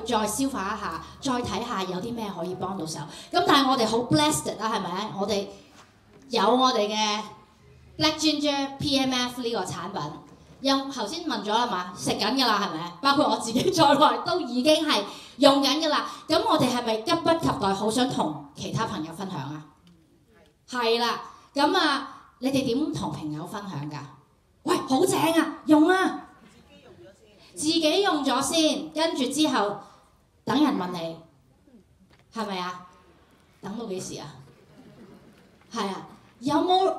再消化一下，再睇下有啲咩可以幫到手。咁但係我哋好 blessed 啦，係咪？我哋有我哋嘅 Black Ginger PMF 呢個產品。頭先問咗啦嘛，食緊㗎啦，係咪？包括我自己在內都已經係用緊㗎啦。咁我哋係咪急不及待好想同其他朋友分享啊？係啦，咁啊，你哋點同朋友分享㗎？喂，好正啊，用啊！自己用咗先，跟住之後等人問你，係咪啊？等到幾時啊？係啊。有冇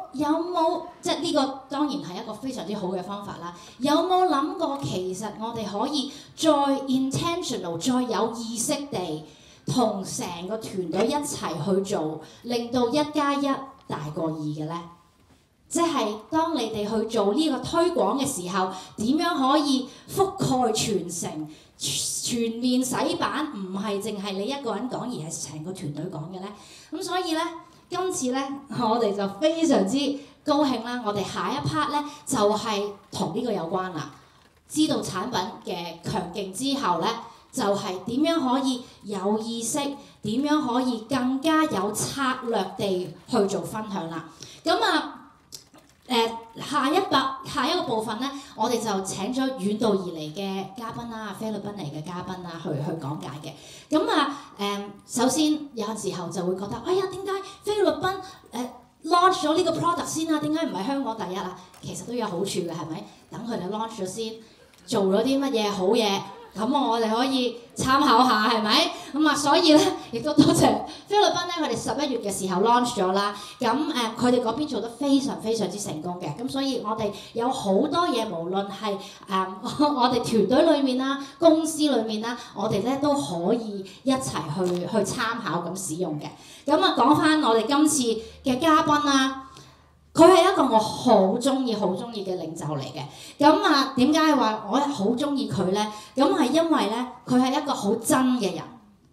即係呢個當然係一個非常之好嘅方法啦。有冇諗過其實我哋可以再 intentional、再有意識地同成個團隊一齊去做，令到1+1大過2嘅呢？即係當你哋去做呢個推廣嘅時候，點樣可以覆蓋全城、全面洗版？唔係淨係你一個人講，而係成個團隊講嘅呢？咁所以呢。今次咧，我哋就非常之高興啦！我哋下一 part 咧就係同呢個有關啦。知道產品嘅強勁之後咧，就係點樣可以有意識，點樣可以更加有策略地去做分享啦。咁啊下一個部分咧，我哋就請咗遠道而嚟嘅嘉賓啦，菲律賓嚟嘅嘉賓啦，去講解嘅。咁啊首先有陣時候就會覺得，哎呀，點解菲律賓launch 咗呢個 product 先啊？點解唔係香港第一啊？其實都有好處嘅，係咪？等佢哋 launch 咗先，做咗啲乜嘢好嘢，咁我哋可以參考下，係咪？咁啊，所以咧，亦都多謝菲律賓咧，佢哋11月嘅時候 launch 咗啦。咁佢哋嗰邊做得非常非常之成功嘅。咁所以我哋有好多嘢，無論係我哋團隊裏面啦、公司裏面啦，我哋咧都可以一齊去參考咁使用嘅。咁啊，講翻我哋今次嘅嘉賓啦。佢係一個我好中意嘅領袖嚟嘅。咁啊，點解話我好中意佢呢？咁係因為咧，佢係一個好真嘅人，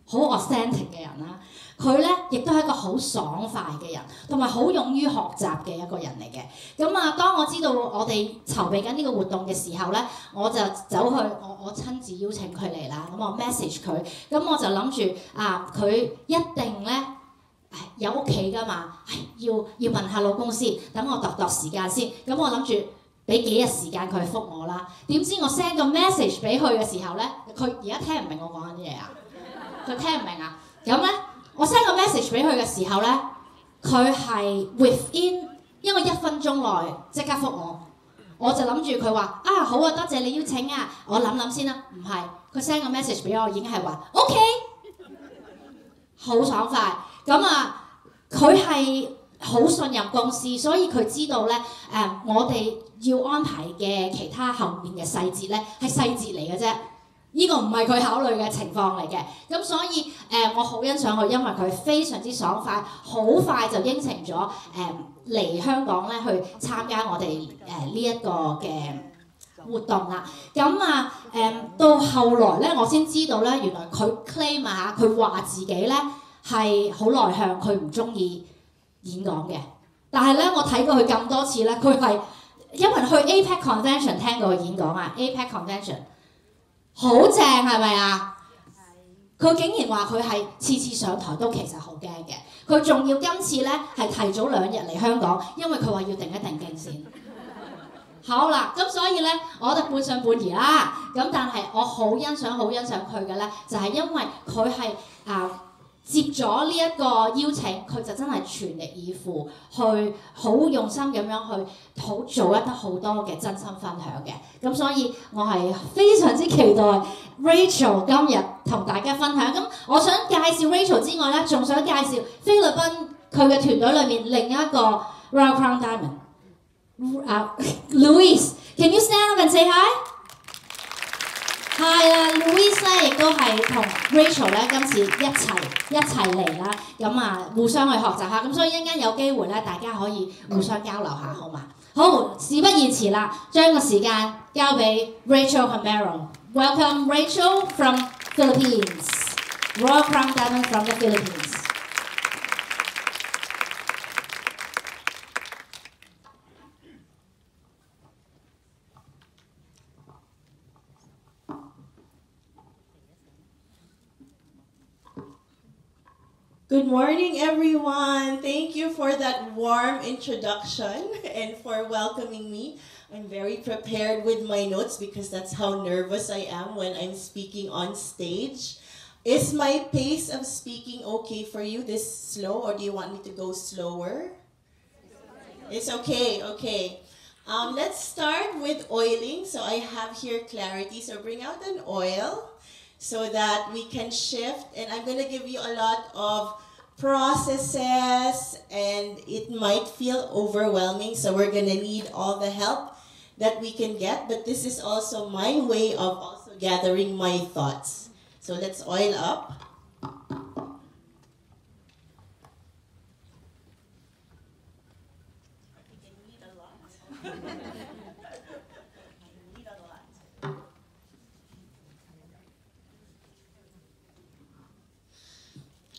好 authentic 嘅人啦。佢咧亦都係一個好爽快嘅人，同埋好勇於學習嘅一個人嚟嘅。咁啊，當我知道我哋籌備緊呢個活動嘅時候咧，我就走去我親自邀請佢嚟啦。咁我 message 佢，咁我就諗住佢一定咧。有屋企㗎嘛，要問下老公先，等我度時間先。咁我諗住俾幾日時間佢覆我啦。點知我 send 個 message 俾佢嘅時候咧，佢而家聽唔明我講緊啲嘢啊？佢聽唔明啊？咁咧，我 send 個 message 俾佢嘅時候咧，佢係 within 因為1分鐘內即刻覆我。我就諗住佢話好啊，多謝你邀請啊，我諗先啦。唔係，佢 send 個 message 俾我已經係話 OK， 好爽快。咁啊，佢係好信任公司，所以佢知道咧我哋要安排嘅其他後面嘅細節咧係細節嚟嘅啫，呢個唔係佢考慮嘅情況嚟嘅。咁所以我好欣賞佢，因為佢非常之爽快，好快就應承咗嚟香港咧去參加我哋呢一個嘅活動啦。咁啊到後來咧，我先知道咧，原來佢 claim 佢話自己咧係好內向，佢唔中意演講嘅。但係咧，我睇過佢咁多次咧，佢係因為去 APEC Convention 聽過佢演講啊 ，APEC Convention 好正係咪啊？佢竟然話佢係次次上台都其實好驚嘅。佢仲要今次咧係提早2日嚟香港，因為佢話要定一定經先。好啦，咁所以咧，我覺得半信半疑啦。咁但係我好欣賞佢嘅咧，就係因為佢係接咗呢一個邀請，佢就真係全力以赴，去好用心咁樣去做得好多嘅真心分享嘅。咁所以我係非常之期待 Rachel 今日同大家分享。咁我想介紹 Rachel 之外咧，仲想介紹菲律賓佢嘅團隊裏面另一個 Royal Crown Diamond。Louise，can you stand up and say hi？係啊 ，Louise 咧亦都係同 Rachel 咧今次一齊嚟啦，咁互相去學習下，咁所以一陣間有機會咧，大家可以互相交流下，好嘛？好，事不宜遲啦，將個時間交俾 Rachel Jamiro。Welcome Rachel from Philippines，Royal Crown Diamond from the Philippines。Good morning, everyone. Thank you for that warm introduction and for welcoming me. I'm very prepared with my notes because that's how nervous I am when I'm speaking on stage. Is my pace of speaking okay for you, this slow, or do you want me to go slower? It's okay, okay. Let's start with oiling. So I have here clarity. So bring out an oil so that we can shift. And I'm going to give you a lot of processes and it might feel overwhelming. So we're going to need all the help that we can get. But this is also my way of also gathering my thoughts. So let's oil up.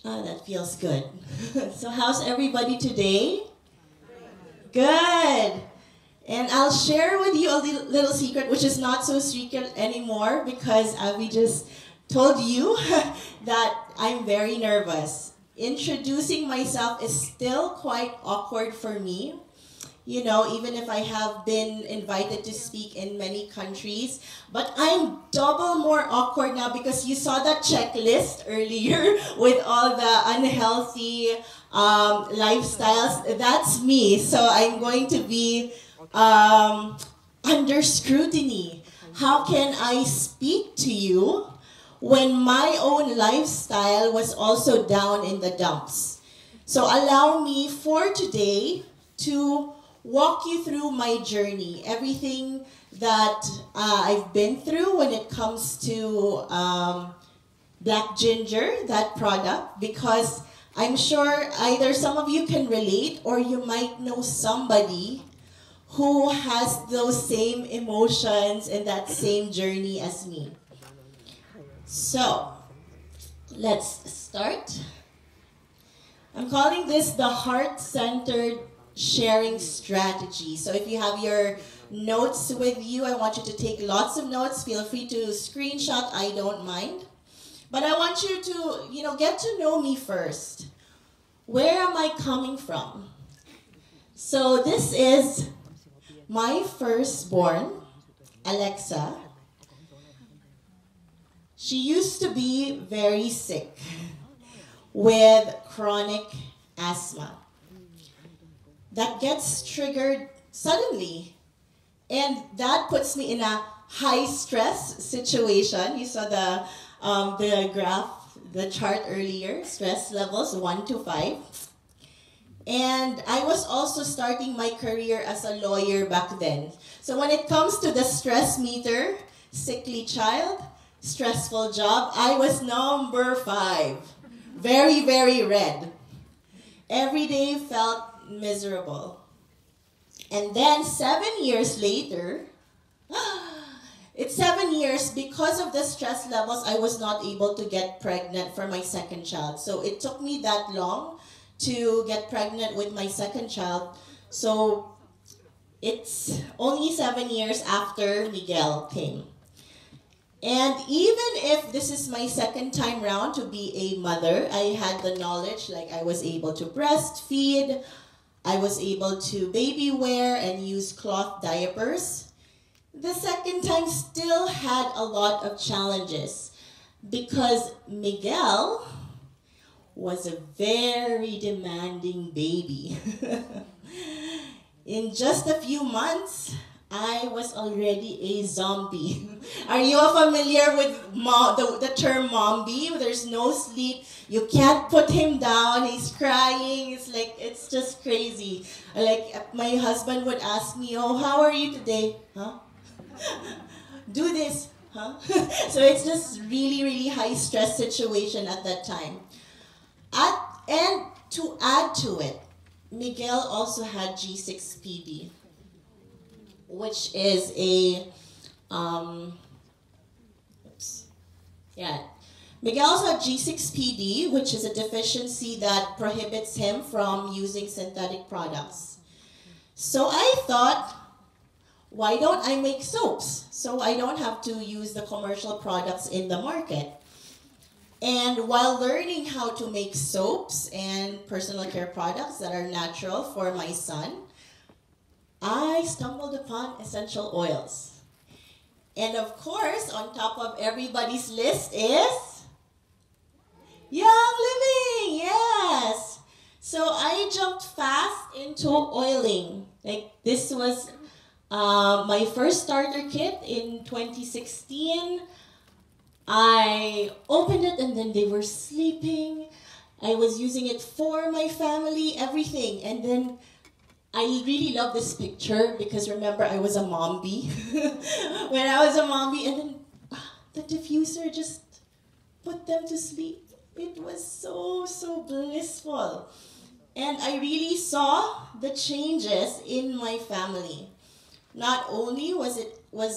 Oh, that feels good. So how's everybody today? Good. And I'll share with you a little secret, which is not so secret anymore because we just told you that I'm very nervous. Introducing myself is still quite awkward for me. You know, even if I have been invited to speak in many countries. But I'm double more awkward now because you saw that checklist earlier with all the unhealthy lifestyles. That's me. So I'm going to be under scrutiny. How can I speak to you when my own lifestyle was also down in the dumps? So allow me for today to walk you through my journey, everything that I've been through when it comes to Black Ginger, that product, because I'm sure either some of you can relate or you might know somebody who has those same emotions and that same journey as me. So, let's start. I'm calling this the heart-centered sharing strategy. So if you have your notes with you, I want you to take lots of notes. Feel free to screenshot, I don't mind. But I want you to, get to know me first. Where am I coming from? So this is my firstborn, Alexa. She used to be very sick with chronic asthma. That gets triggered suddenly. And that puts me in a high stress situation. You saw the graph, the chart earlier, stress levels 1 to 5. And I was also starting my career as a lawyer back then. So when it comes to the stress meter, sickly child, stressful job, I was number 5. Very, very red. Every day felt miserable. And then 7 years later, it's 7 years because of the stress levels, I was not able to get pregnant for my second child. So it took me that long to get pregnant with my second child. So it's only 7 years after Miguel came. And even if this is my second time round to be a mother, I had the knowledge, like I was able to breastfeed, I was able to baby wear and use cloth diapers. The second time still had a lot of challenges because Miguel was a very demanding baby. In just a few months, I was already a zombie. Are you familiar with the term zombie? There's no sleep. You can't put him down. He's crying. It's just crazy. Like my husband would ask me, "Oh, how are you today?" Huh? Do this, huh? So it's just really, really high stress situation at that time. And to add to it, Miguel also had G6PD, which is Miguel also had G6PD, which is a deficiency that prohibits him from using synthetic products. So I thought, why don't I make soaps so I don't have to use the commercial products in the market? And while learning how to make soaps and personal care products that are natural for my son, I stumbled upon essential oils. And of course, on top of everybody's list is Young Living, yes. So I jumped fast into oiling. Like this was my first starter kit in 2016. I opened it and then they were sleeping. I was using it for my family, everything. And then I really love this picture because remember I was a mom bee. When I was a mom bee, and then the diffuser just put them to sleep. It was so blissful. And I really saw the changes in my family. Not only was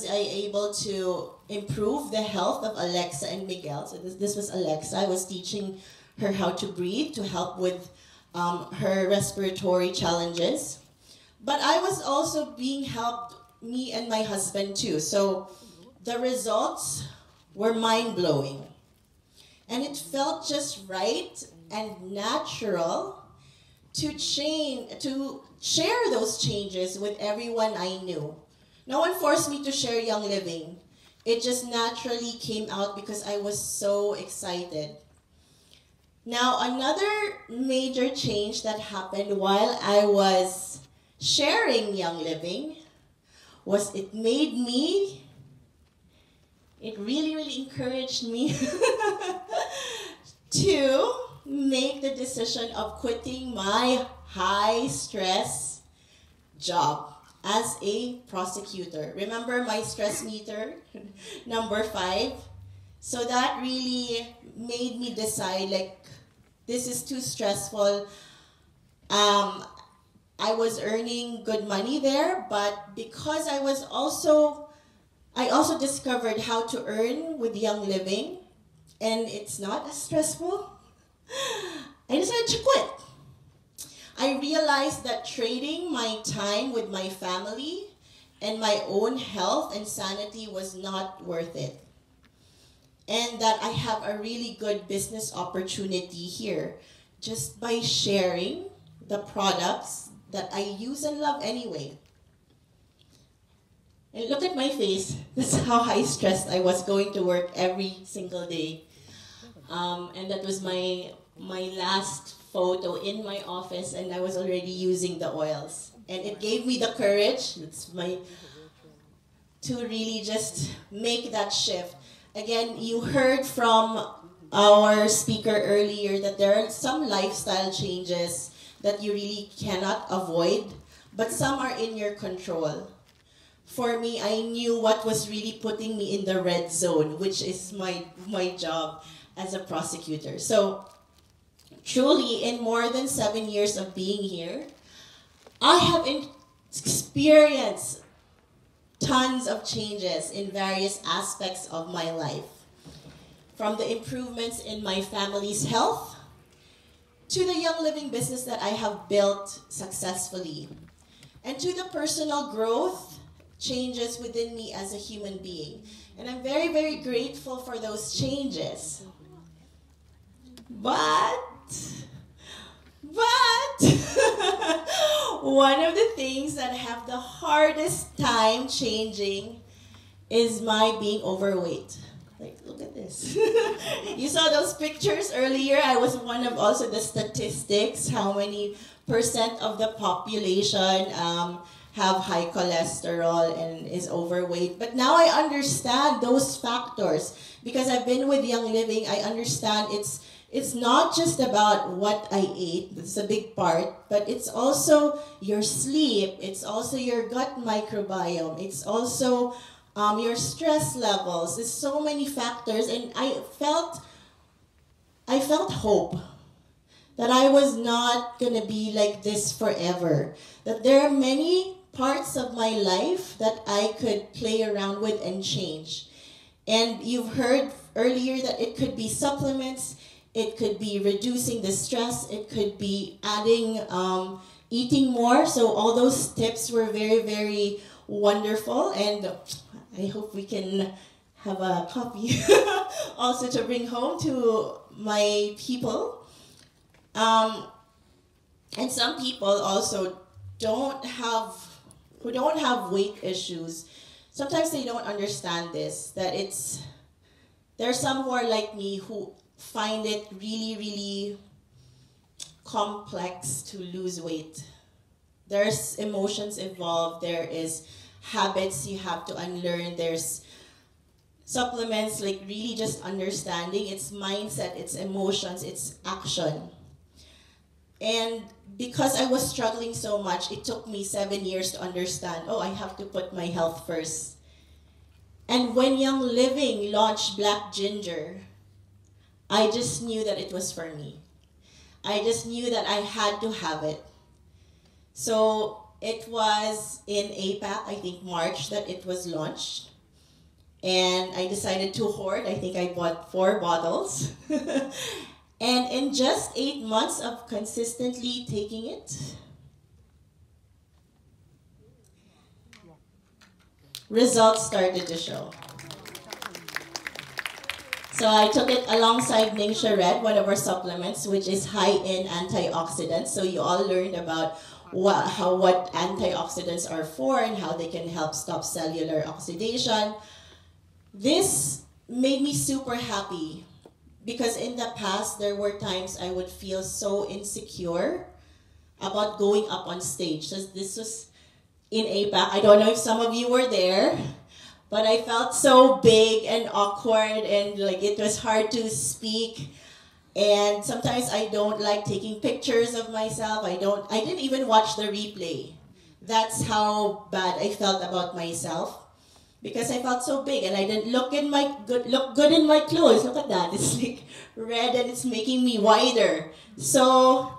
I able to improve the health of Alexa and Miguel. So this was Alexa. I was teaching her how to breathe to help with her respiratory challenges. But I was also being helped, me and my husband too. So the results were mind-blowing. And it felt just right and natural to share those changes with everyone I knew. No one forced me to share Young Living. It just naturally came out because I was so excited. Now, another major change that happened while I was sharing Young Living was it really encouraged me to make the decision of quitting my high-stress job as a prosecutor. Remember my stress meter, number 5? So that really made me decide, like, this is too stressful. I was earning good money there, but because I also discovered how to earn with Young Living, and it's not as stressful, I decided to quit. I realized that trading my time with my family and my own health and sanity was not worth it. And that I have a really good business opportunity here just by sharing the products that I use and love anyway. And look at my face. That's how high stressed I was going to work every single day. And that was my last photo in my office, and I was already using the oils. And it gave me the courage to really just make that shift. Again, you heard from our speaker earlier that there are some lifestyle changes that you really cannot avoid, but some are in your control. For me, I knew what was really putting me in the red zone, which is my job as a prosecutor. So truly, in more than 7 years of being here, I have experienced tons of changes in various aspects of my life. From the improvements in my family's health, to the Young Living business that I have built successfully, and to the personal growth changes within me as a human being. And I'm very grateful for those changes. But one of the things that have the hardest time changing is my being overweight. Like, look at this. You saw those pictures earlier. I was one of also the statistics, how many % of the population have high cholesterol and is overweight. But now I understand those factors because I've been with Young Living. I understand it's not just about what I ate, that's a big part, but it's also your sleep, it's also your gut microbiome, it's also your stress levels. There's so many factors, and I felt hope that I was not gonna be like this forever, that there are many parts of my life that I could play around with and change. And you've heard earlier that it could be supplements, it could be reducing the stress, it could be adding, eating more. So all those tips were very wonderful, and I hope we can have a copy also to bring home to my people. And some people also who don't have weight issues, sometimes they don't understand this, that there are some who are like me who find it really, really complex to lose weight. There's emotions involved, there is habits you have to unlearn, there's supplements, like really just understanding, it's mindset, it's emotions, it's action. And because I was struggling so much, it took me 7 years to understand, oh, I have to put my health first. And when Young Living launched Black Ginger, I just knew that it was for me. I just knew that I had to have it. So it was in APAC, I think March, that it was launched. And I decided to hoard. I think I bought 4 bottles. And in just 8 months of consistently taking it, results started to show. So I took it alongside Ningxia Red, one of our supplements, which is high in antioxidants. So you all learned about what antioxidants are for and how they can help stop cellular oxidation. This made me super happy because in the past, there were times I would feel so insecure about going up on stage. So this was in APAC. I don't know if some of you were there, but I felt so big and awkward and like it was hard to speak. And sometimes I don't like taking pictures of myself. I didn't even watch the replay. That's how bad I felt about myself. Because I felt so big and I didn't look good in my clothes. Look at that, it's like red and it's making me wider. So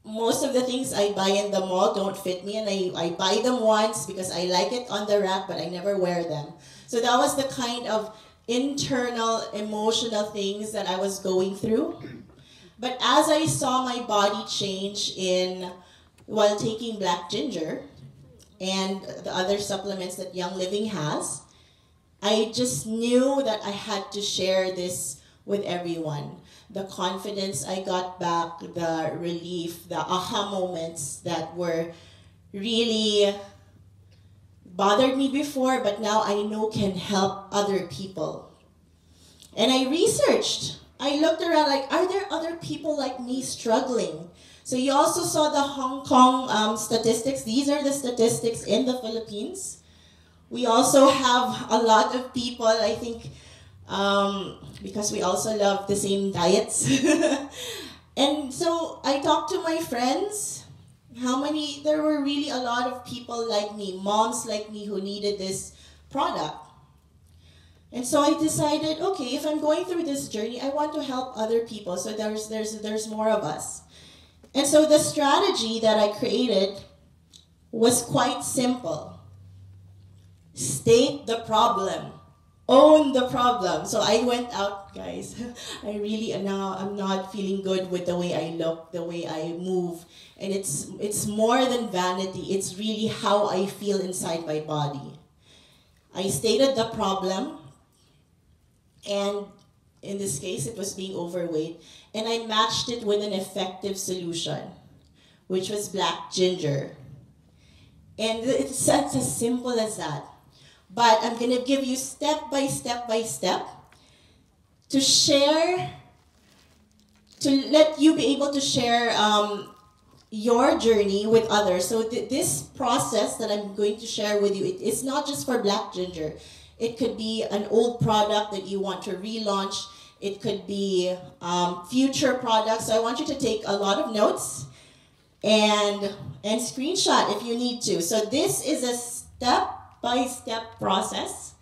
most of the things I buy in the mall don't fit me, and I buy them once because I like it on the rack, but I never wear them. So that was the kind of internal emotional things that I was going through. But as I saw my body change while taking Black Ginger, and the other supplements that Young Living has, I just knew that I had to share this with everyone. The confidence I got back, the relief, the aha moments that were really bothered me before, but now I know can help other people. And I researched. I looked around like, are there other people like me struggling? So you also saw the Hong Kong statistics. These are the statistics in the Philippines. We also have a lot of people, I think, because we also love the same diets. And so I talked to my friends, there were really a lot of people like me, moms like me who needed this product. And so I decided, okay, if I'm going through this journey, I want to help other people. So there's more of us. And so the strategy that I created was quite simple. State the problem. Own the problem. So I went out, guys. I'm not feeling good with the way I look, the way I move. And it's more than vanity. It's really how I feel inside my body. I stated the problem. And in this case, it was being overweight. And I matched it with an effective solution, which was Black Ginger. And it's as simple as that. But I'm going to give you step by step to share, to let you be able to share your journey with others. So this process that I'm going to share with you, it's not just for Black Ginger. It could be an old product that you want to relaunch. It could be future products. So I want you to take a lot of notes and screenshot if you need to. So this is a step-by-step process,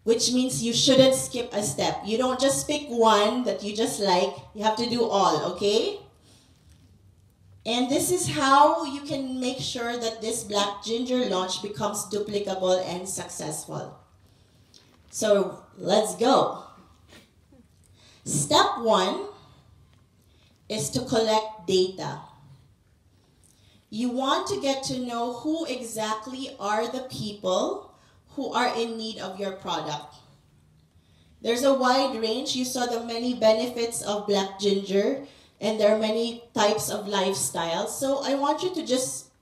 which means you shouldn't skip a step. You don't just pick one that you just like. You have to do all, okay? And this is how you can make sure that this Black Ginger launch becomes duplicable and successful. So let's go. Step 1 is to collect data. You want to get to know who exactly are the people who are in need of your product. There's a wide range. You saw the many benefits of black ginger, and there are many types of lifestyles. So I want you to just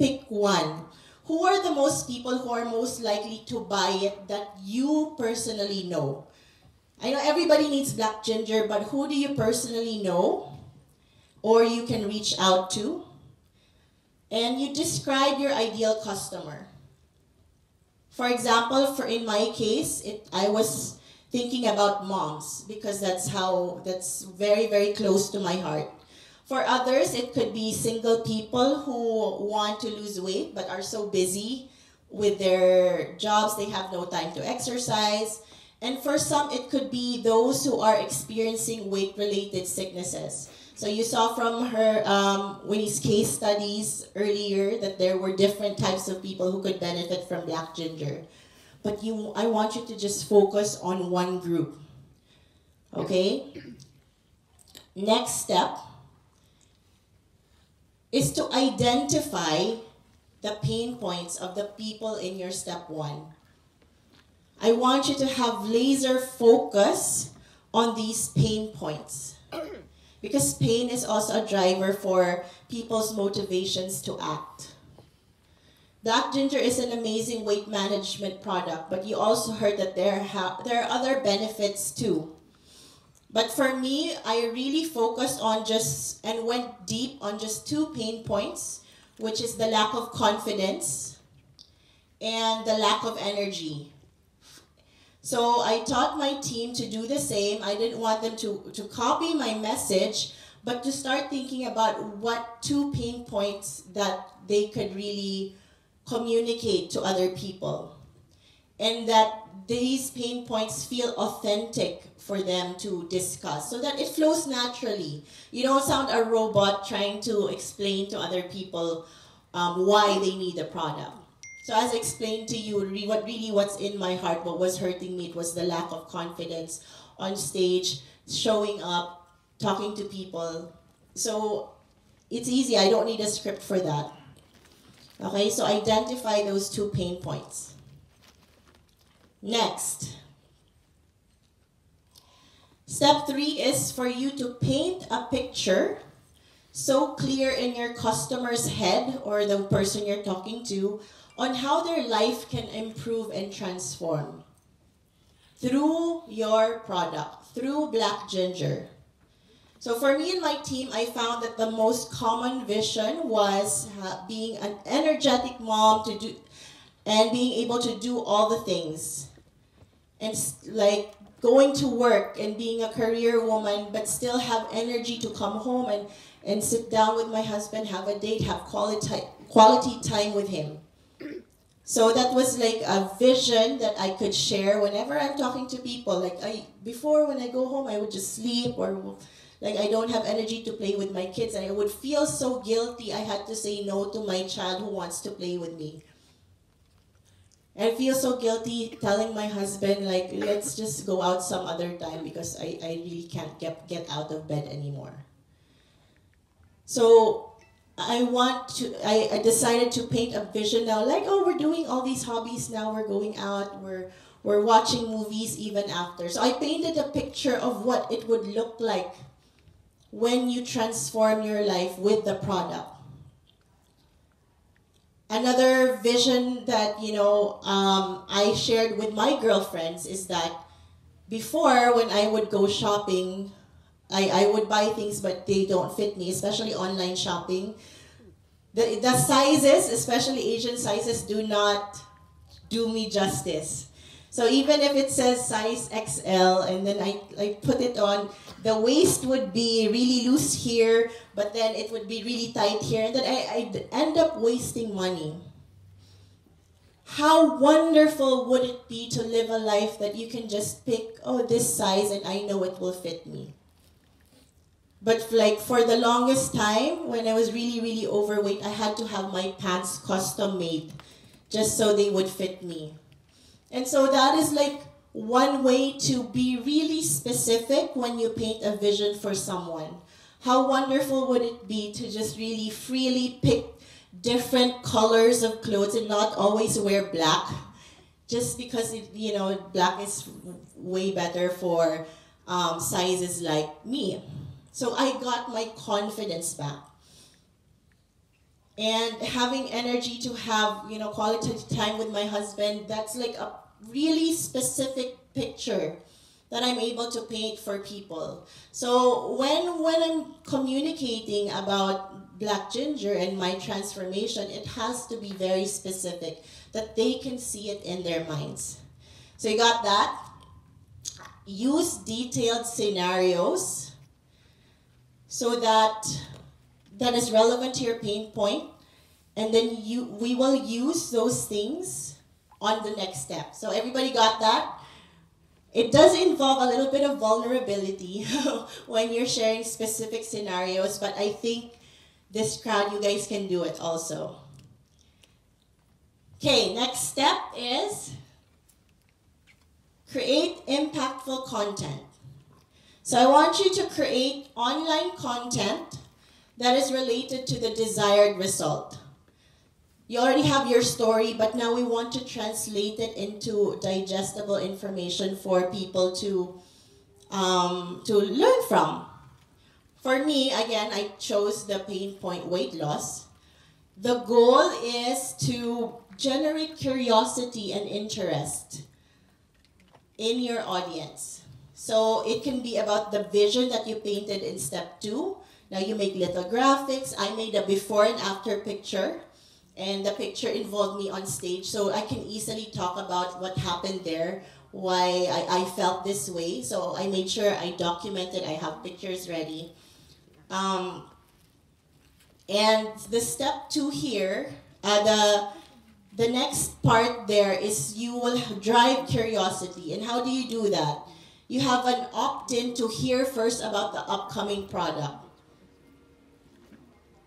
pick one. Who are the most people who are most likely to buy it that you personally know? I know everybody needs black ginger, but who do you personally know or you can reach out to? And you describe your ideal customer. For example, in my case, I was thinking about moms because that's very, very close to my heart. For others, it could be single people who want to lose weight but are so busy with their jobs they have no time to exercise. And for some, it could be those who are experiencing weight-related sicknesses. So you saw from Winnie's case studies earlier that there were different types of people who could benefit from black ginger. But I want you to just focus on one group. Okay? Next step is to identify the pain points of the people in your step 1. I want you to have laser focus on these pain points. Because pain is also a driver for people's motivations to act. Black ginger is an amazing weight management product, but you also heard that there are other benefits too. But for me, I really focused on and went deep on just 2 pain points, which is the lack of confidence and the lack of energy. So I taught my team to do the same. I didn't want them to copy my message, but to start thinking about what 2 pain points that they could really communicate to other people. And that these pain points feel authentic for them to discuss so that it flows naturally. You don't sound a robot trying to explain to other people why they need the product. So as I explained to you, what's in my heart, what was hurting me, it was the lack of confidence on stage, showing up, talking to people. So it's easy, I don't need a script for that. Okay, so identify those 2 pain points. Next. Step 3 is for you to paint a picture so clear in your customer's head or the person you're talking to on how their life can improve and transform through your product, through black ginger. So for me and my team, I found that the most common vision was being an energetic mom and being able to do all the things. And like going to work and being a career woman, but still have energy to come home and sit down with my husband, have a date, have quality time with him. So that was like a vision that I could share whenever I'm talking to people. Like before when I go home, I would just sleep, or like I don't have energy to play with my kids, and I would feel so guilty I had to say no to my child who wants to play with me. And I feel so guilty telling my husband, like, let's just go out some other time because I really can't get out of bed anymore. So I decided to paint a vision now, like, oh, we're doing all these hobbies now, we're going out, we're watching movies even after. So I painted a picture of what it would look like when you transform your life with the product. Another vision that, I shared with my girlfriends is that before, when I would go shopping, I would buy things but they don't fit me, especially online shopping. The sizes, especially Asian sizes, do not do me justice. So even if it says size XL and then I put it on, the waist would be really loose here, but then it would be really tight here, and then I'd end up wasting money. How wonderful would it be to live a life that you can just pick, oh, this size and I know it will fit me. But like for the longest time, when I was really, really overweight, I had to have my pants custom made just so they would fit me. And so that is like one way to be really specific when you paint a vision for someone. How wonderful would it be to just really freely pick different colors of clothes and not always wear black, just because black is way better for sizes like me. So I got my confidence back. And having energy to have, quality time with my husband, that's like a really specific picture that I'm able to paint for people. So when I'm communicating about Black Ginger and my transformation, it has to be very specific, that they can see it in their minds. So you got that. Use detailed scenarios so that is relevant to your pain point, and then we will use those things on the next step. So everybody got that? It does involve a little bit of vulnerability when you're sharing specific scenarios, but I think this crowd, you guys can do it also. Okay, next step is create impactful content. So I want you to create online content that is related to the desired result. You already have your story, but now we want to translate it into digestible information for people to learn from. For me, again, I chose the pain point weight loss. The goal is to generate curiosity and interest in your audience. So it can be about the vision that you painted in step 2. Now you make little graphics. I made a before and after picture, and the picture involved me on stage, so I can easily talk about what happened there, why I felt this way. So I made sure I documented, I have pictures ready. And the step 2 here, the next part there is you will drive curiosity. And how do you do that? You have an opt-in to hear first about the upcoming product.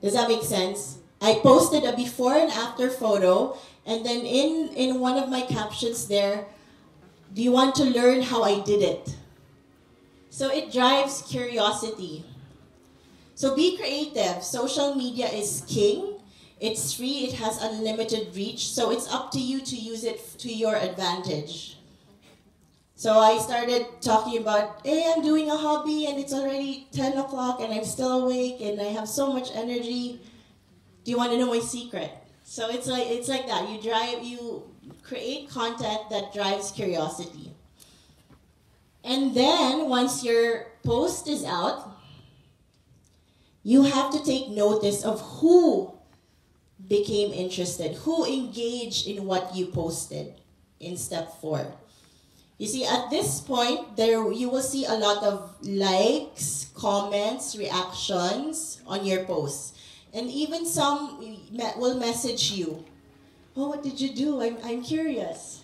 Does that make sense? I posted a before and after photo, and then in one of my captions there, do you want to learn how I did it? So it drives curiosity. So be creative. Social media is king. It's free, it has unlimited reach, so it's up to you to use it to your advantage. So I started talking about, hey, I'm doing a hobby and it's already 10 o'clock and I'm still awake and I have so much energy. Do you want to know my secret? So it's like that. You create content that drives curiosity. And then once your post is out, you have to take notice of who became interested, who engaged in what you posted in step 4. You see, at this point, you will see a lot of likes, comments, reactions on your posts. And even some will message you. Oh, what did you do? I'm curious.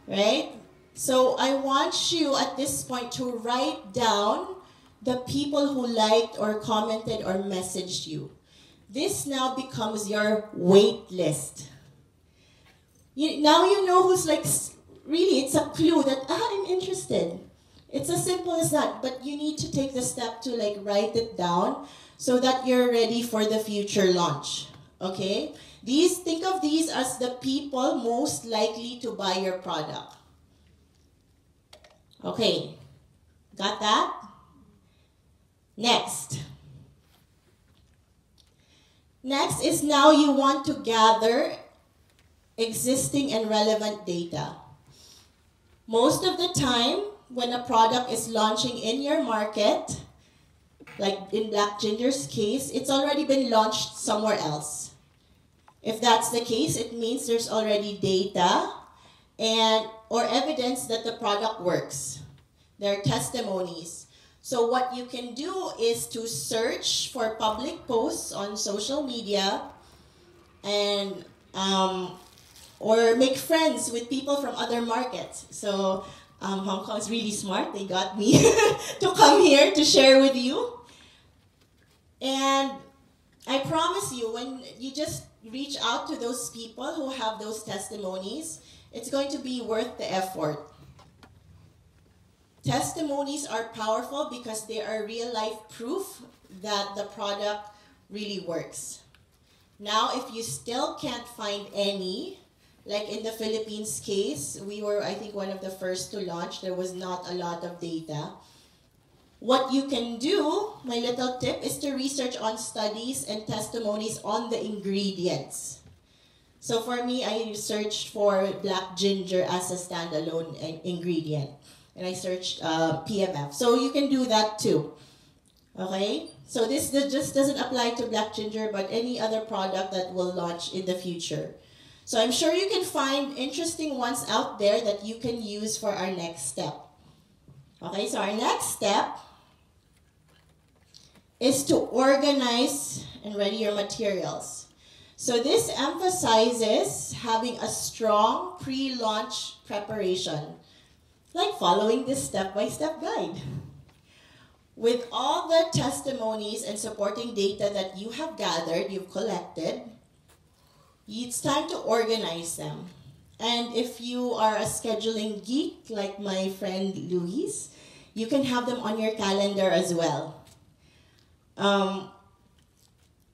Right? So I want you at this point to write down the people who liked or commented or messaged you. This now becomes your wait list. Now you know who's like, really, it's a clue that, I'm interested. It's as simple as that, but you need to take the step to like write it down so that you're ready for the future launch, okay? Think of these as the people most likely to buy your product. Okay, got that? Next is now you want to gather existing and relevant data. Most of the time, when a product is launching in your market, like in Black Ginger's case, it's already been launched somewhere else. If that's the case, it means there's already data or evidence that the product works. There are testimonies. So what you can do is to search for public posts on social media and or make friends with people from other markets. So Hong Kong is really smart. They got me to come here to share with you. And I promise you, when you just reach out to those people who have those testimonies, it's going to be worth the effort. Testimonies are powerful because they are real-life proof that the product really works. Now, if you still can't find any, Like in the Philippines case, we were, I think, one of the first to launch. There was not a lot of data. What you can do, my little tip, is to research on studies and testimonies on the ingredients. So for me, I searched for black ginger as a standalone ingredient. And I searched PMF. So you can do that too. Okay? So this just doesn't apply to black ginger, but any other product that will launch in the future. So I'm sure you can find interesting ones out there that you can use for our next step. Okay, so our next step is to organize and ready your materials. So this emphasizes having a strong pre-launch preparation, like following this step-by-step guide. With all the testimonies and supporting data that you have gathered, you've collected, it's time to organize them. And if you are a scheduling geek like my friend Luis, you can have them on your calendar as well.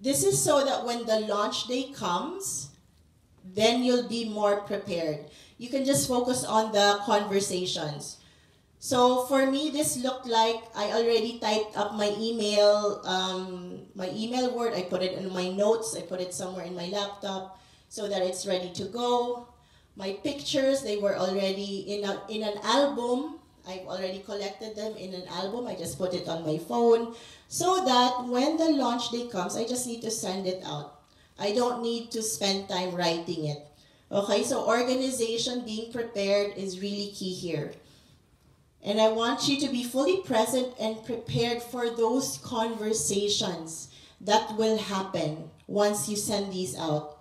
This is so that when the launch day comes, then you'll be more prepared. You can just focus on the conversations. So for me, this looked like I already typed up my email word. I put it in my notes. I put it somewhere in my laptop so that it's ready to go. My pictures, they were already in an album. I've already collected them in an album. I just put it on my phone so that when the launch day comes, I just need to send it out. I don't need to spend time writing it. Okay, so organization, being prepared is really key here. And I want you to be fully present and prepared for those conversations that will happen once you send these out.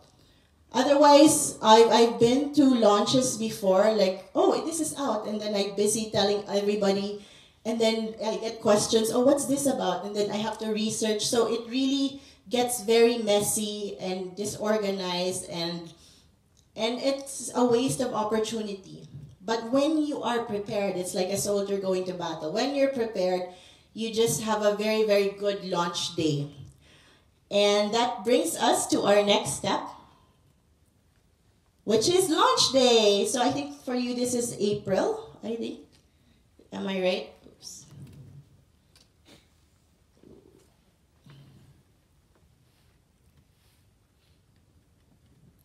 Otherwise, I've been to launches before, like, oh, this is out, and then I'm busy telling everybody, and then I get questions, oh, what's this about? And then I have to research. So it really gets very messy and disorganized, and it's a waste of opportunity. But when you are prepared, it's like a soldier going to battle. When you're prepared, you just have a very, very good launch day. And that brings us to our next step, which is launch day. So I think for you, this is April, I think. Am I right? Oops.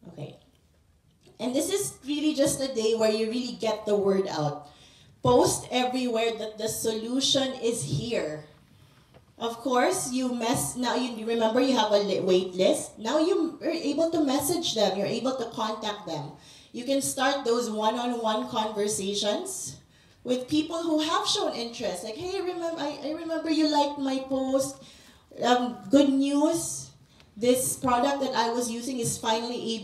Okay. And this is really just a day where you really get the word out. Post everywhere that the solution is here. Of course, now you remember you have a wait list. Now you are able to message them. You're able to contact them. You can start those one-on-one conversations with people who have shown interest. Like, hey, I remember you liked my post. Good news. This product that I was using is finally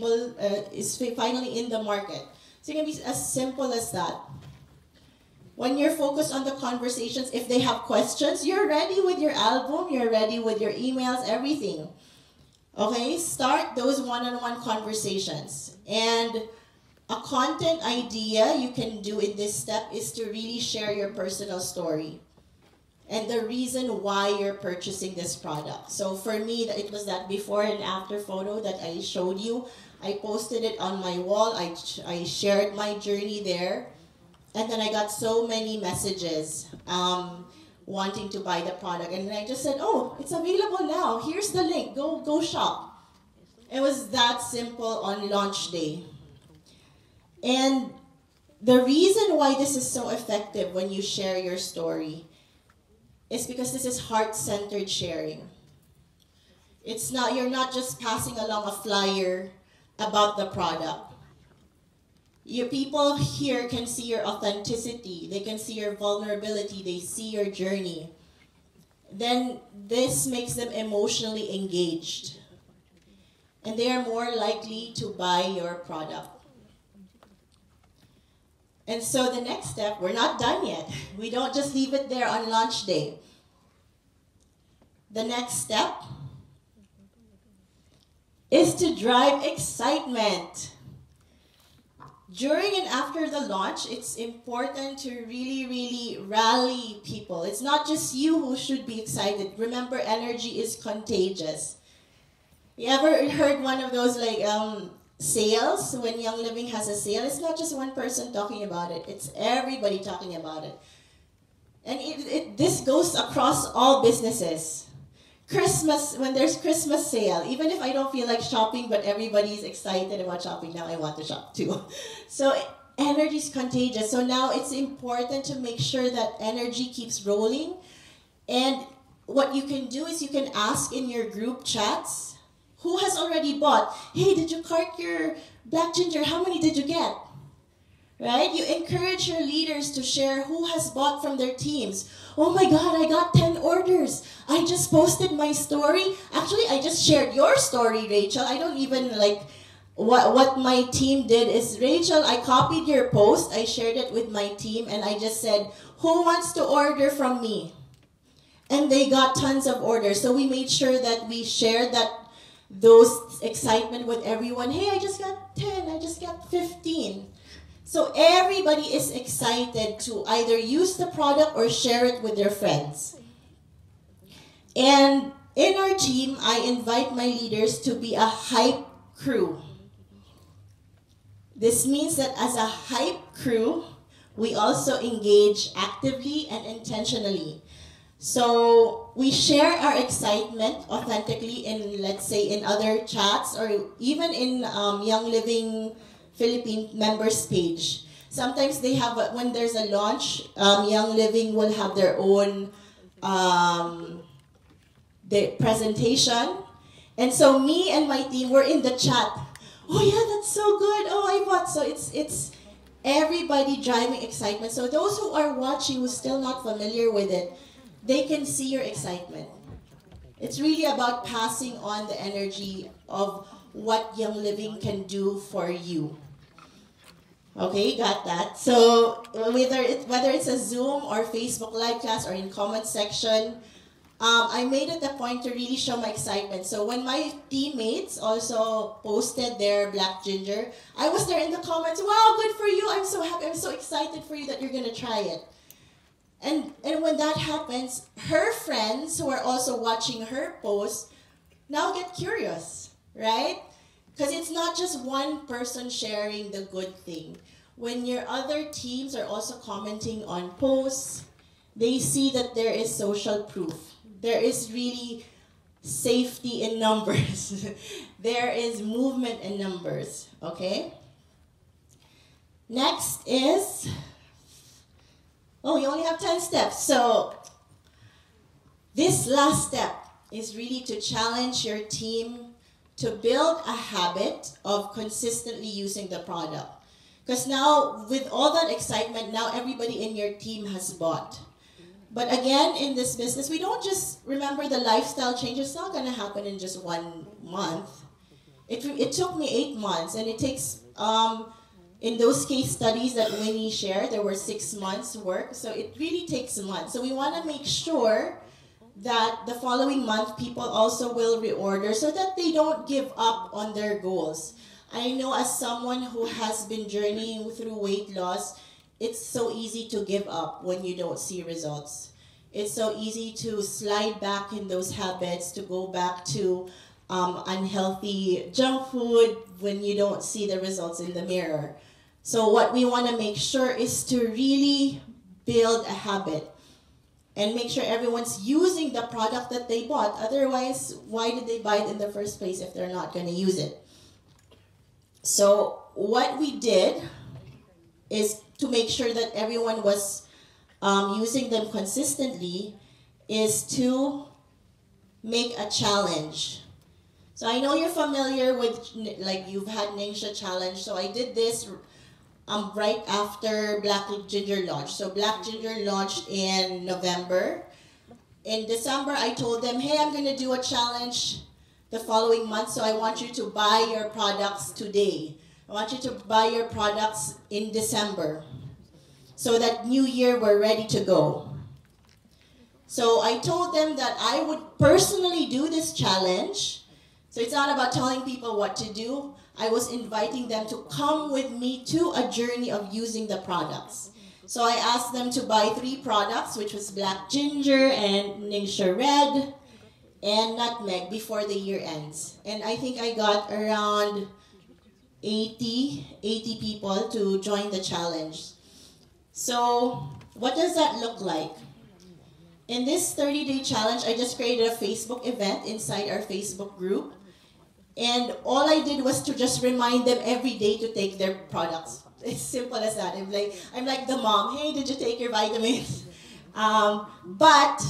finally in the market. So it can be as simple as that. When you're focused on the conversations, if they have questions, you're ready with your album, you're ready with your emails, everything. Okay, start those one-on-one conversations. And a content idea you can do in this step is to really share your personal story and the reason why you're purchasing this product. So for me, it was that before and after photo that I showed you. I posted it on my wall. I shared my journey there. And then I got so many messages wanting to buy the product. And then I just said, oh, it's available now. Here's the link. Go shop. It was that simple on launch day. And the reason why this is so effective when you share your story is because this is heart-centered sharing. You're not just passing along a flyer about the product. Your people here can see your authenticity. They can see your vulnerability. They see your journey. Then this makes them emotionally engaged. And they are more likely to buy your product. And so the next step, we're not done yet. We don't just leave it there on launch day. The next step is to drive excitement. During and after the launch, it's important to really, really rally people. It's not just you who should be excited. Remember, energy is contagious. You ever heard one of those sales, when Young Living has a sale, it's not just one person talking about it, it's everybody talking about it. And this goes across all businesses. Christmas, when there's Christmas sale, even if I don't feel like shopping, but everybody's excited about shopping, now I want to shop too. So energy is contagious. So now it's important to make sure that energy keeps rolling. And what you can do is you can ask in your group chats, who has already bought? Hey, did you cart your black ginger? How many did you get? Right? You encourage your leaders to share who has bought from their teams. Oh my God, I got 10 orders. I just posted my story. Actually, I just shared your story, Rachel. I don't even like, what my team did is, Rachel, I copied your post. I shared it with my team and I just said, who wants to order from me? And they got tons of orders. So we made sure that we shared those excitement with everyone. Hey, I just got 10, I just got 15. So everybody is excited to either use the product or share it with their friends. And in our team, I invite my leaders to be a hype crew. This means that as a hype crew, we also engage actively and intentionally. So we share our excitement authentically in, let's say, in other chats or even in Young Living Philippine members page. Sometimes they have, when there's a launch, Young Living will have their own presentation. And so me and my team were in the chat. Oh yeah, that's so good. Oh, I bought. So it's everybody driving excitement. So those who are watching who's still not familiar with it, they can see your excitement. It's really about passing on the energy of what Young Living can do for you. Okay, got that? So whether it's a Zoom or Facebook live class or in comment section, I made it a point to really show my excitement. So when my teammates also posted their black ginger, I was there in the comments, wow, good for you, I'm so happy, I'm so excited for you that you're gonna try it. And when that happens, her friends who are also watching her post now get curious, right? Because it's not just one person sharing the good thing. When your other teams are also commenting on posts, they see that there is social proof. There is really safety in numbers. There is movement in numbers, okay? Next is, oh, you only have 10 steps. So this last step is really to challenge your team to build a habit of consistently using the product. Because now, with all that excitement, now everybody in your team has bought. But again, in this business, we don't just remember the lifestyle change. It's not going to happen in just 1 month. It took me 8 months, and it takes, in those case studies that Winnie shared, there were 6 months work. So it really takes a month. So we want to make sure that the following month people also will reorder so that they don't give up on their goals. I know as someone who has been journeying through weight loss, it's so easy to give up when you don't see results. It's so easy to slide back in those habits, to go back to unhealthy junk food when you don't see the results in the mirror. So what we want to make sure is to really build a habit and make sure everyone's using the product that they bought. Otherwise, why did they buy it in the first place if they're not going to use it? So what we did is to make sure that everyone was using them consistently is to make a challenge. So I know you're familiar with, like, you've had Ninja Challenge. So I did this right after Black Ginger launched. So Black Ginger launched in November. In December, I told them, hey, I'm going to do a challenge the following month, so I want you to buy your products today. I want you to buy your products in December, so that New Year we're ready to go. So I told them that I would personally do this challenge. So it's not about telling people what to do. I was inviting them to come with me to a journey of using the products. So I asked them to buy 3 products, which was Black Ginger and Ningxia Red and Nutmeg before the year ends. And I think I got around 80 people to join the challenge. So what does that look like? In this 30-day challenge, I just created a Facebook event inside our Facebook group. And all I did was to just remind them every day to take their products. It's simple as that. I'm like the mom, hey, did you take your vitamins? But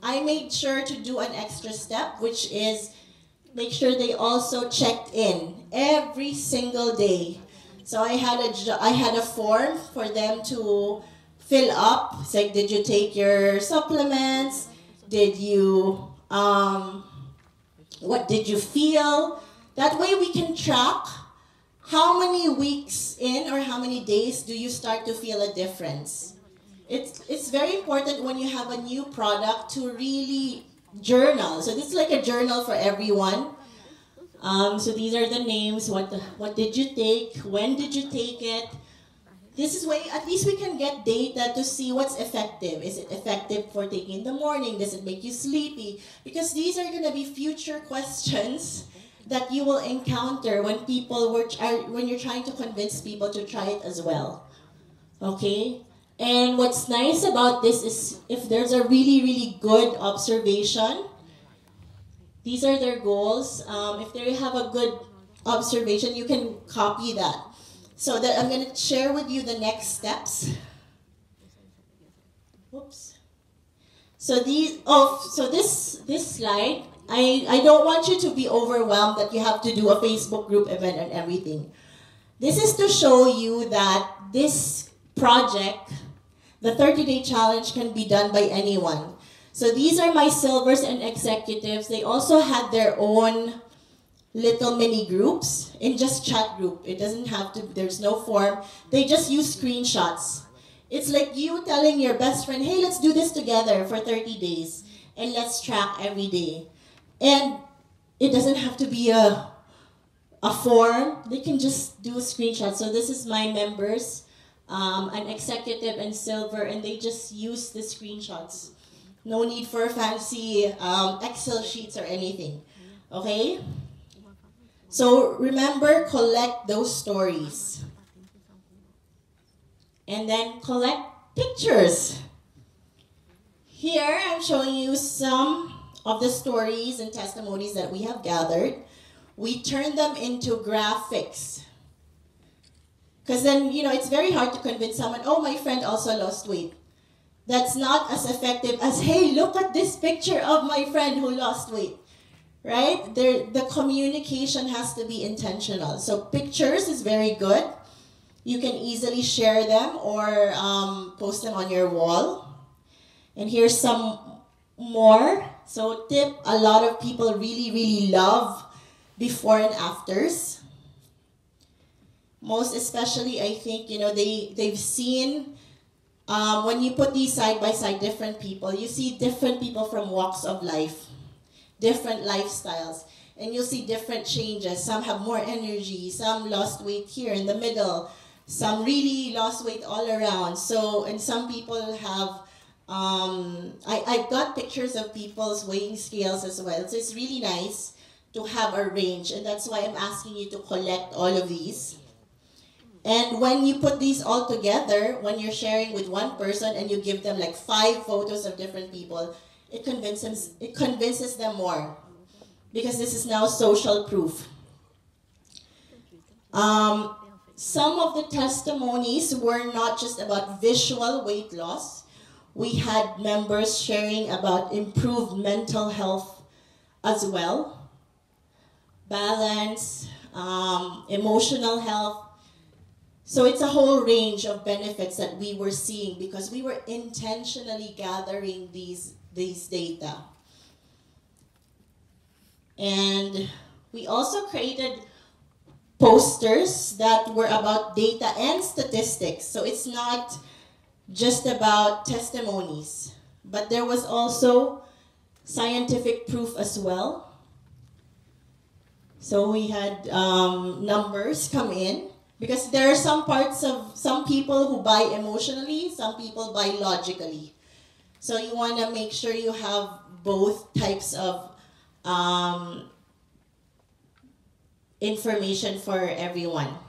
I made sure to do an extra step, which is make sure they also checked in every single day. So I had a form for them to fill up. It's like, did you take your supplements? Did you, what did you feel? That way we can track how many weeks in or how many days do you start to feel a difference. It's very important when you have a new product to really journal. So this is like a journal for everyone. So these are the names. What did you take? When did you take it? This is way, at least we can get data to see what's effective. Is it effective for taking in the morning? Does it make you sleepy? Because these are going to be future questions that you will encounter when when you're trying to convince people to try it as well. Okay? And what's nice about this is if there's a really, really good observation, these are their goals. If they have a good observation, you can copy that. So that I'm going to share with you the next steps. Whoops. So this slide, I don't want you to be overwhelmed that you have to do a Facebook group event and everything. This is to show you that this project, the 30-day challenge, can be done by anyone. So these are my silvers and executives. They also had their own little mini groups in just chat group. It doesn't have to, there's no form. They just use screenshots. It's like you telling your best friend, hey, let's do this together for 30 days and let's track every day. And it doesn't have to be a form. They can just do a screenshot. So this is my members, an executive and silver, and they just use the screenshots. No need for fancy Excel sheets or anything. Okay? So remember, collect those stories. And then collect pictures. Here I'm showing you some of the stories and testimonies that we have gathered. We turn them into graphics. Because then, you know, it's very hard to convince someone, oh, my friend also lost weight. That's not as effective as, hey, look at this picture of my friend who lost weight. Right? The communication has to be intentional. So pictures is very good. You can easily share them or post them on your wall. And here's some more. So tip, a lot of people really, really love before and afters. Most especially, I think, you know, they've seen, when you put these side by side, different people, you see different people from walks of life. Different lifestyles, and you'll see different changes. Some have more energy, some lost weight here in the middle, some really lost weight all around. So, and some people have, I've got pictures of people's weighing scales as well. So it's really nice to have a range, and that's why I'm asking you to collect all of these. And when you put these all together, when you're sharing with one person and you give them like 5 photos of different people, it convinces them more, because this is now social proof. Some of the testimonies were not just about visual weight loss. We had members sharing about improved mental health as well, balance, emotional health. So it's a whole range of benefits that we were seeing because we were intentionally gathering these data. And we also created posters that were about data and statistics. So it's not just about testimonies, but there was also scientific proof as well. So we had numbers come in, because there are some parts of some people who buy emotionally, some people buy logically. So you want to make sure you have both types of information for everyone.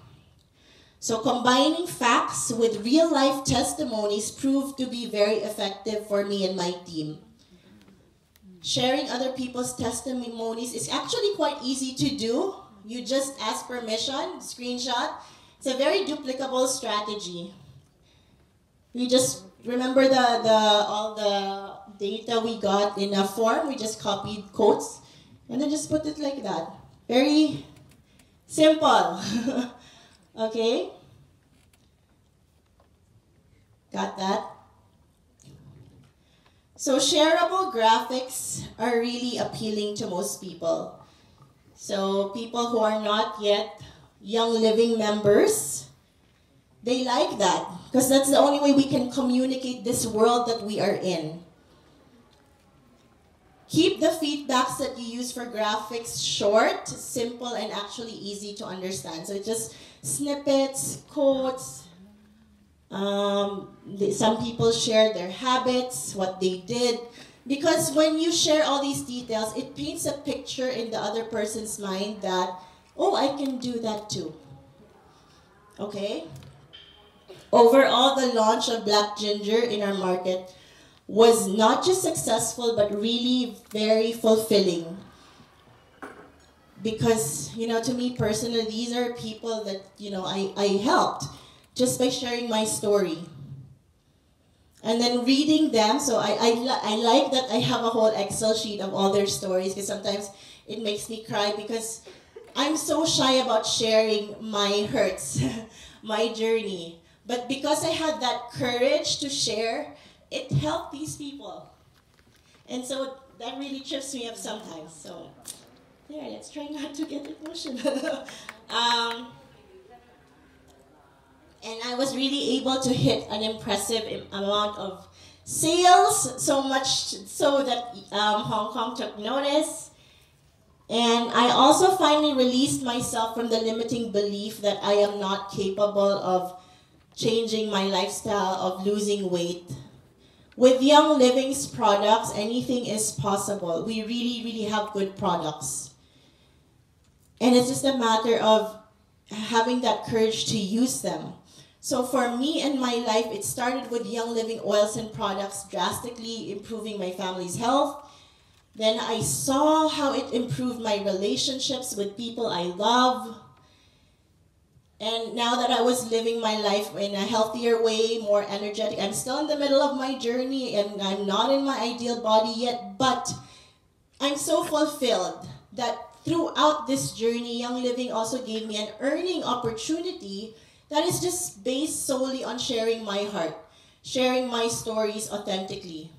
So combining facts with real-life testimonies proved to be very effective for me and my team. Sharing other people's testimonies is actually quite easy to do. You just ask permission, screenshot. It's a very duplicable strategy. We just remember all the data we got in a form. We just copied quotes and then just put it like that. Very simple. Okay? Got that? So shareable graphics are really appealing to most people. So people who are not yet Young Living members, they like that because that's the only way we can communicate this world that we are in. Keep the feedbacks that you use for graphics short, simple, and actually easy to understand. So just snippets, quotes. Some people share their habits, what they did. Because when you share all these details, it paints a picture in the other person's mind that, oh, I can do that too. Okay? Overall, the launch of Black Ginger in our market was not just successful, but really very fulfilling. Because, to me personally, these are people that, I helped just by sharing my story. And then reading them, so I like that I have a whole Excel sheet of all their stories because sometimes it makes me cry because I'm so shy about sharing my hurts, my journey. But because I had that courage to share, it helped these people. And so that really trips me up sometimes. So there, let's try not to get emotional. And I was really able to hit an impressive amount of sales, so much so that Hong Kong took notice. And I also finally released myself from the limiting belief that I am not capable of changing my lifestyle, of losing weight. With Young Living's products, anything is possible. We really, really have good products. And it's just a matter of having that courage to use them. So for me and my life, it started with Young Living oils and products drastically improving my family's health. Then I saw how it improved my relationships with people I love. And now that I was living my life in a healthier way, more energetic, I'm still in the middle of my journey and I'm not in my ideal body yet, but I'm so fulfilled that throughout this journey, Young Living also gave me an earning opportunity that is just based solely on sharing my heart, sharing my stories authentically.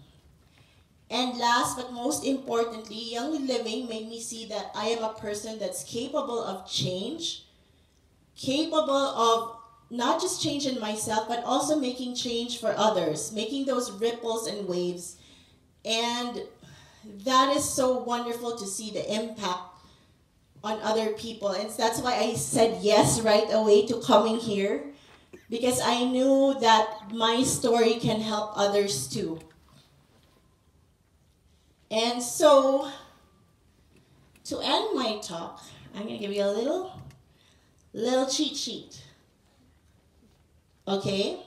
And last but most importantly, Young Living made me see that I am a person that's capable of change, capable of not just change in myself, but also making change for others, making those ripples and waves. And that is so wonderful to see the impact on other people. And that's why I said yes right away to coming here, because I knew that my story can help others too. And so, to end my talk, I'm going to give you a little cheat sheet. Okay?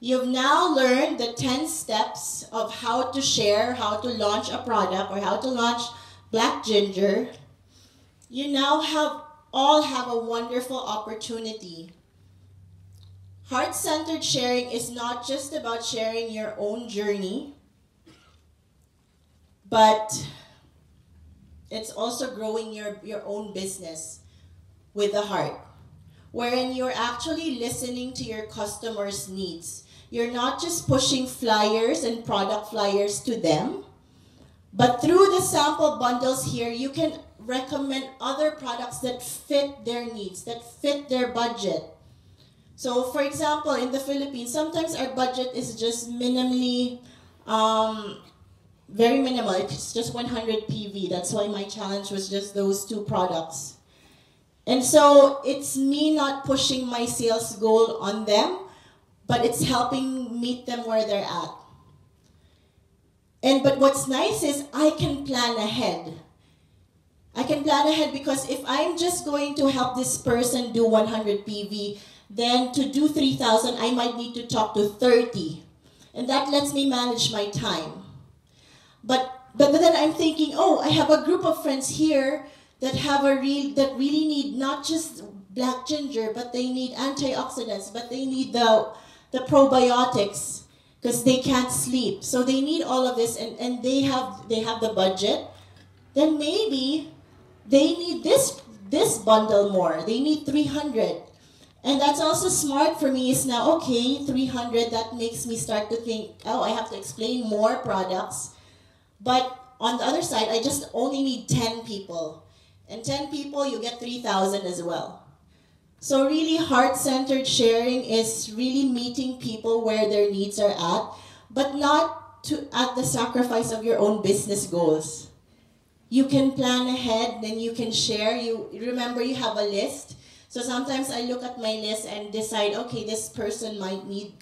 You've now learned the 10 steps of how to share, how to launch a product, or how to launch Black Ginger. You now all have a wonderful opportunity. Heart-centered sharing is not just about sharing your own journey, but it's also growing your own business with the heart, wherein you're actually listening to your customers' needs. You're not just pushing flyers and product flyers to them, but through the sample bundles here, you can recommend other products that fit their needs, that fit their budget. So for example, in the Philippines, sometimes our budget is just minimally, very minimal. It's just 100 PV. That's why my challenge was just those 2 products. And so it's me not pushing my sales goal on them, but it's helping meet them where they're at. But what's nice is I can plan ahead. I can plan ahead because if I'm just going to help this person do 100 PV, then to do 3,000, I might need to talk to 30. And that lets me manage my time. But then I'm thinking, oh, I have a group of friends here that really need not just black ginger, but they need antioxidants, but they need the probiotics because they can't sleep. So they need all of this, and they have the budget. Then maybe they need this bundle more. They need 300. And that's also smart for me is now, okay, 300, that makes me start to think, oh, I have to explain more products. But on the other side, I just only need 10 people. And 10 people, you get 3,000 as well. So really heart-centered sharing is really meeting people where their needs are at, but not at the sacrifice of your own business goals. You can plan ahead, then you can share. You remember you have a list. So sometimes I look at my list and decide, okay, this person might need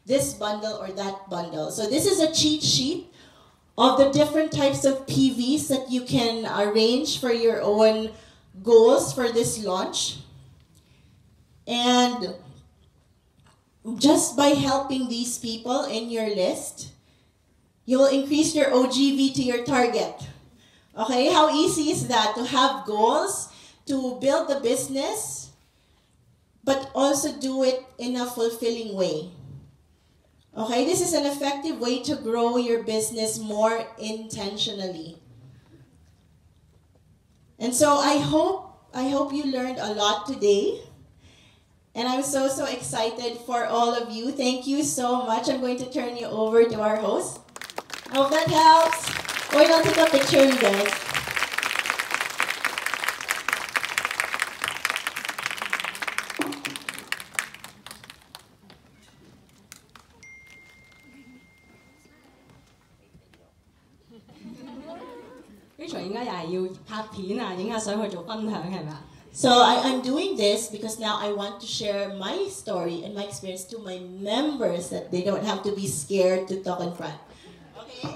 this bundle or that bundle. So this is a cheat sheet of the different types of PVs that you can arrange for your own goals for this launch. And just by helping these people in your list, you will increase your OGV to your target. Okay, how easy is that? To have goals, to build the business, but also do it in a fulfilling way. Okay, this is an effective way to grow your business more intentionally. And so I hope you learned a lot today. And I'm so excited for all of you. Thank you so much. I'm going to turn you over to our host. I hope that helps. We're going to take a picture, you guys. Rachel 應該又係要拍片啊，影下相去做分享係咪啊？ So I'm doing this because now I want to share my story and my experience to my members that they don't have to be scared to talk in front. Okay?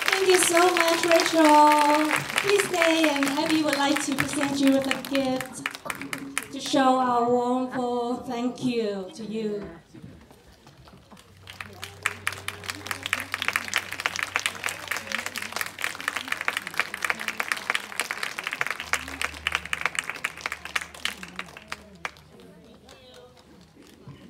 Thank you so much, Rachel. Please stay, and Abby would like to present you with a gift to show our warm thank you to you.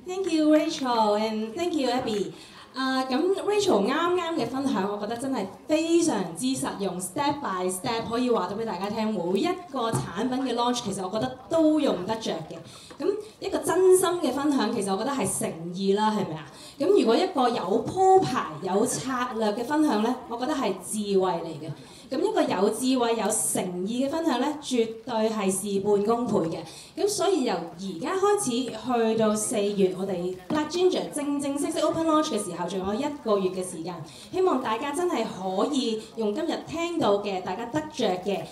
Thank you, Rachel, and thank you, Abby. 咁 Rachel 啱嘅分享，我覺得真係非常之實用 ，step by step 可以話到俾大家聽，每一個產品嘅 launch 其實我覺得都用得着嘅。咁一個真心嘅分享，其實我覺得係誠意啦，係咪啊？咁如果一個有鋪排、有策略嘅分享咧，我覺得係智慧嚟嘅。咁一個有智慧、有誠意嘅分享咧，絕對係事半功倍嘅。咁所以由而家開始去到4月，我哋 Black Ginger 正式 open launch 嘅時候，仲有1個月嘅時間，希望大家真係可以用今日聽到嘅，大家得着嘅。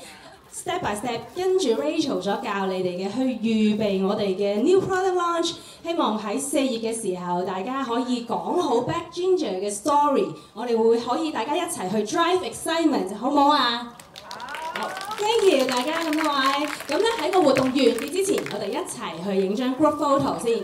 Step by step 跟住 Rachel 所教你哋嘅，去預備我哋嘅 new product launch。希望喺4月嘅時候，大家可以講好 Black Ginger 嘅 story， 我哋會可以大家一齊去 drive excitement， 好唔好啊？好 ，thank you 大家咁多位。咁咧喺個活動完結之前，我哋一齊去影張 group photo 先。